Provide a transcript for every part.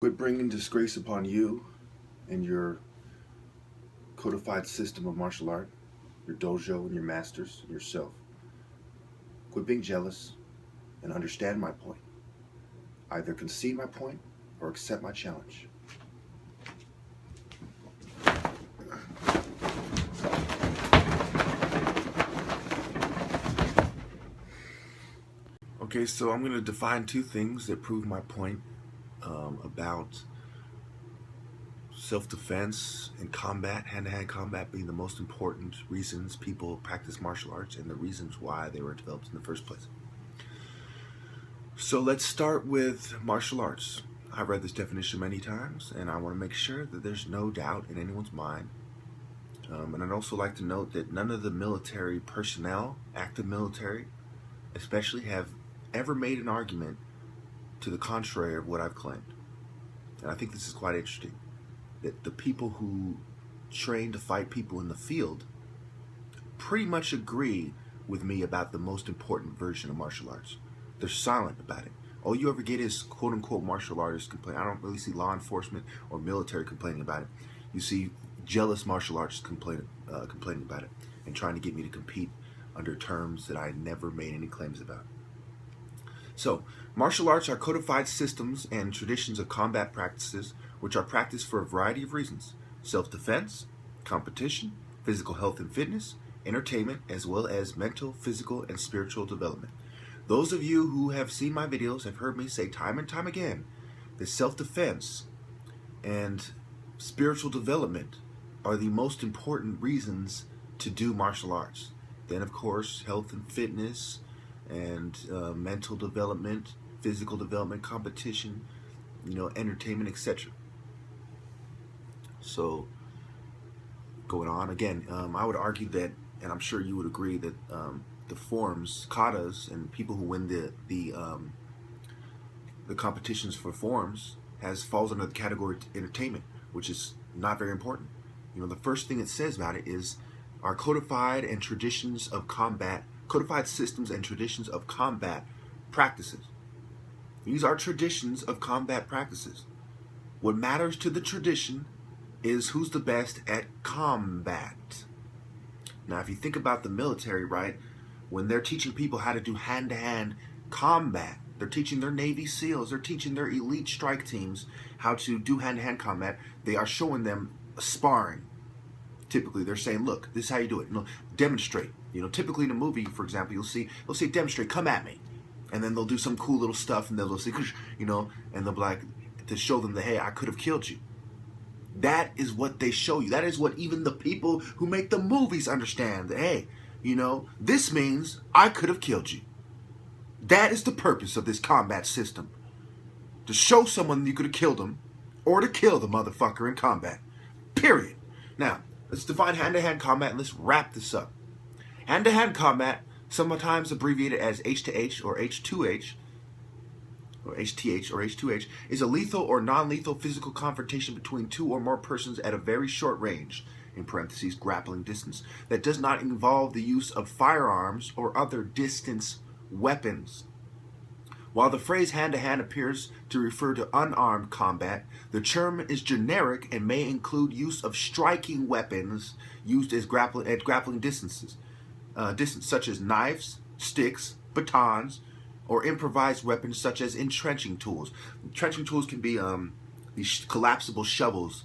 Quit bringing disgrace upon you and your codified system of martial art, your dojo and your masters, and yourself. Quit being jealous and understand my point. Either concede my point or accept my challenge. Okay, so I'm going to define two things that prove my point about self-defense and combat, hand-to-hand combat being the most important reasons people practice martial arts and the reasons why they were developed in the first place. So let's start with martial arts. I've read this definition many times, and I want to make sure that there's no doubt in anyone's mind. And I'd also like to note that none of the military personnel, active military especially, have ever made an argument to the contrary of what I've claimed. And I think this is quite interesting, that the people who train to fight people in the field pretty much agree with me about the most important version of martial arts. They're silent about it. All you ever get is quote-unquote martial artists complain. I don't really see law enforcement or military complaining about it. You see jealous martial artists complaining about it and trying to get me to compete under terms that I never made any claims about. So, martial arts are codified systems and traditions of combat practices which are practiced for a variety of reasons: self-defense, competition, physical health and fitness, entertainment, as well as mental, physical, and spiritual development. Those of you who have seen my videos have heard me say time and time again that self-defense and spiritual development are the most important reasons to do martial arts. Then, of course, health and fitness and mental development, physical development, competition, entertainment, etc. So, going on again, I would argue that, and I'm sure you would agree, that the forms, katas, and people who win the competitions for forms falls under the category of entertainment, which is not very important. The first thing it says about it is our codified systems and traditions of combat practices. These are traditions of combat practices. What matters to the tradition is who's the best at combat. Now, if you think about the military, right, when they're teaching people how to do hand-to-hand combat, they're teaching their Navy SEALs, they're teaching their elite strike teams how to do hand-to-hand combat. They are showing them sparring. Typically, they're saying, look, this is how you do it. Demonstrate. Typically in a movie, for example, they'll say, demonstrate, come at me. And then they'll do some cool little stuff, and they'll say, and they'll be like, to show them that, hey, I could have killed you. That is what they show you. That is what even the people who make the movies understand. That, hey, this means I could have killed you. That is the purpose of this combat system. To show someone you could have killed them, or to kill the motherfucker in combat. Period. Now, let's define hand-to-hand combat and let's wrap this up. Hand-to-hand combat, sometimes abbreviated as H2H or H2H, or HTH or H2H, is a lethal or non-lethal physical confrontation between two or more persons at a very short range, in parentheses, grappling distance, that does not involve the use of firearms or other distance weapons. While the phrase hand-to-hand appears to refer to unarmed combat, the term is generic and may include use of striking weapons used as grappling distances, such as knives, sticks, batons, or improvised weapons such as entrenching tools. Entrenching tools can be these collapsible shovels,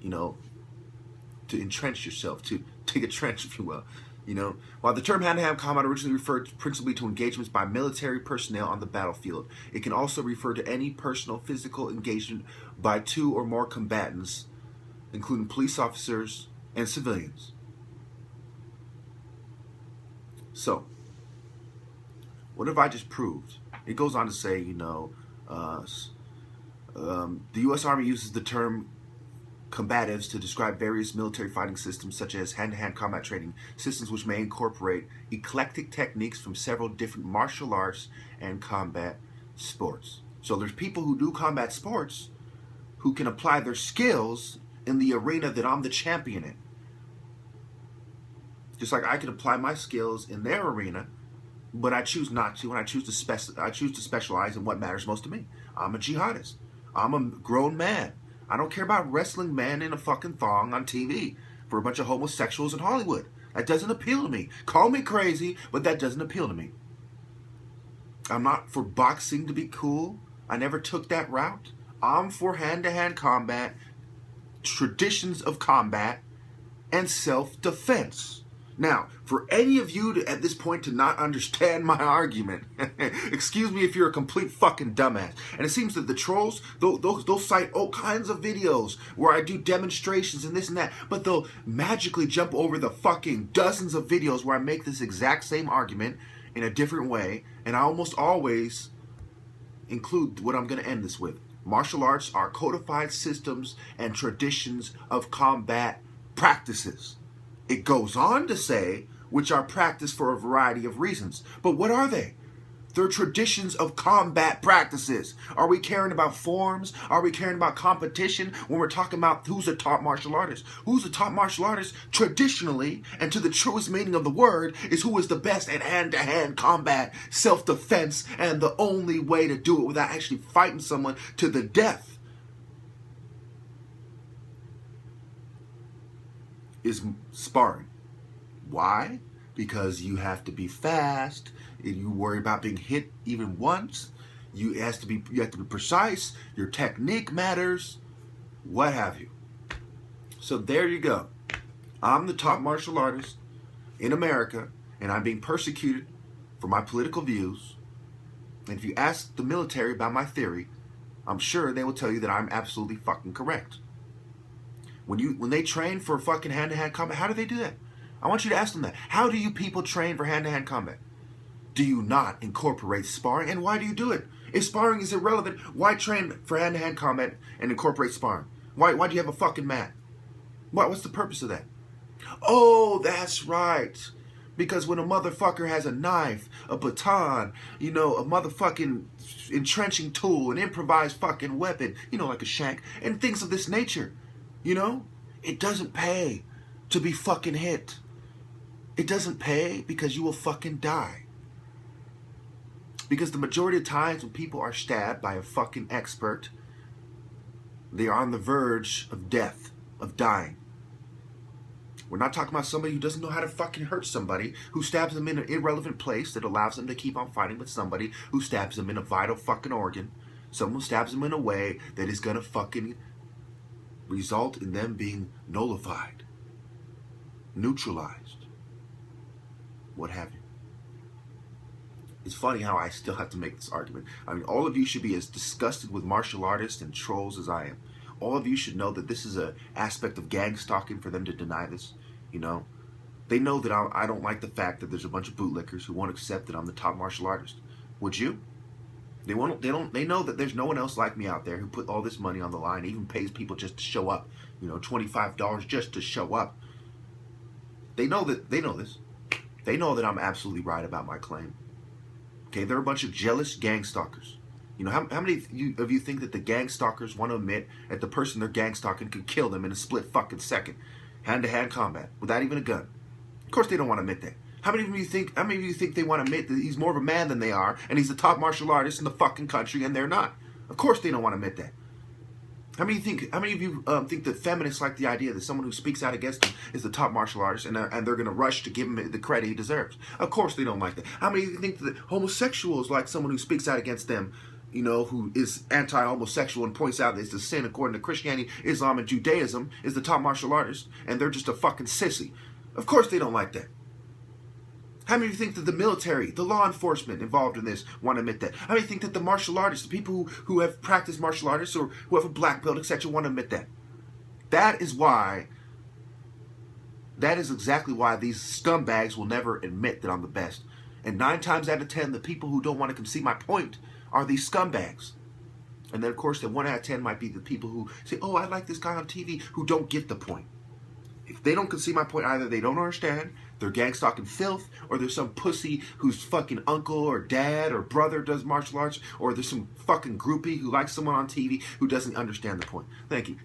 to entrench yourself, to take a trench, if you will. While the term hand-to-hand combat originally referred principally to engagements by military personnel on the battlefield, it can also refer to any personal physical engagement by two or more combatants, including police officers and civilians. So, what have I just proved? It goes on to say, the U.S. Army uses the term combatives to describe various military fighting systems such as hand-to-hand combat training, systems which may incorporate eclectic techniques from several different martial arts and combat sports. So there's people who do combat sports who can apply their skills in the arena that I'm the champion in. Just like I can apply my skills in their arena, but I choose not to, and I choose to specialize in what matters most to me. I'm a jihadist. I'm a grown man. I don't care about wrestling men in a fucking thong on TV for a bunch of homosexuals in Hollywood. That doesn't appeal to me. Call me crazy, but that doesn't appeal to me. I'm not for boxing to be cool. I never took that route. I'm for hand-to-hand combat, traditions of combat, and self-defense. Now, for any of you at this point to not understand my argument, excuse me if you're a complete fucking dumbass. And it seems that the trolls, they'll cite all kinds of videos where I do demonstrations and this and that, but they'll magically jump over the fucking dozens of videos where I make this exact same argument in a different way, and I almost always include what I'm going to end this with. Martial arts are codified systems and traditions of combat practices. It goes on to say, which are practiced for a variety of reasons. But what are they? They're traditions of combat practices. Are we caring about forms? Are we caring about competition when we're talking about who's the top martial artist? Who's the top martial artist traditionally, and to the truest meaning of the word, is who is the best at hand-to-hand combat, self-defense, and the only way to do it without actually fighting someone to the death is sparring. Why? Because you have to be fast. You worry about being hit even once. You have to be precise. Your technique matters. What have you. So there you go. I'm the top martial artist in America, and I'm being persecuted for my political views. And if you ask the military about my theory, I'm sure they will tell you that I'm absolutely fucking correct. When they train for fucking hand-to-hand combat, how do they do that? I want you to ask them that. How do you people train for hand-to-hand combat? Do you not incorporate sparring? And why do you do it? If sparring is irrelevant, why train for hand-to-hand combat and incorporate sparring? Why do you have a fucking mat? What's the purpose of that? Oh, that's right. Because when a motherfucker has a knife, a baton, a motherfucking entrenching tool, an improvised fucking weapon, like a shank, and things of this nature, it doesn't pay to be fucking hit. It doesn't pay because you will fucking die. Because the majority of times when people are stabbed by a fucking expert, they are on the verge of death, of dying. We're not talking about somebody who doesn't know how to fucking hurt somebody, who stabs them in an irrelevant place that allows them to keep on fighting with somebody who stabs them in a vital fucking organ. Someone who stabs them in a way that is gonna fucking result in them being nullified, neutralized, what have you. It's funny how I still have to make this argument. I mean, all of you should be as disgusted with martial artists and trolls as I am. All of you should know that this is an aspect of gang stalking for them to deny this. They know that I don't like the fact that there's a bunch of bootlickers who won't accept that I'm the top martial artist. Would you? They know that there's no one else like me out there who put all this money on the line, even pays people just to show up. $25 just to show up. They know this. They know that I'm absolutely right about my claim. Okay, they're a bunch of jealous gang stalkers. How many of you think that the gang stalkers want to admit that the person they're gang stalking could kill them in a split fucking second, hand-to-hand combat, without even a gun? Of course they don't want to admit that. How many of you think they want to admit that he's more of a man than they are, and he's the top martial artist in the fucking country, and they're not? Of course they don't want to admit that. How many of you think that feminists like the idea that someone who speaks out against them is the top martial artist, and they're going to rush to give him the credit he deserves? Of course they don't like that. How many of you think that homosexuals like someone who speaks out against them, who is anti-homosexual and points out that it's a sin according to Christianity, Islam, and Judaism, is the top martial artist, and they're just a fucking sissy? Of course they don't like that. How many of you think that the military, the law enforcement involved in this want to admit that? How many think that the martial artists, the people who have practiced martial artists or who have a black belt, etc., want to admit that? That is exactly why these scumbags will never admit that I'm the best. And 9 times out of 10, the people who don't want to concede my point are these scumbags. And then, of course, the 1 out of 10 might be the people who say, oh, I like this guy on TV, who don't get the point. If they don't concede my point, either they don't understand, they're gang stalking filth, or there's some pussy whose fucking uncle or dad or brother does martial arts, or there's some fucking groupie who likes someone on TV who doesn't understand the point. Thank you.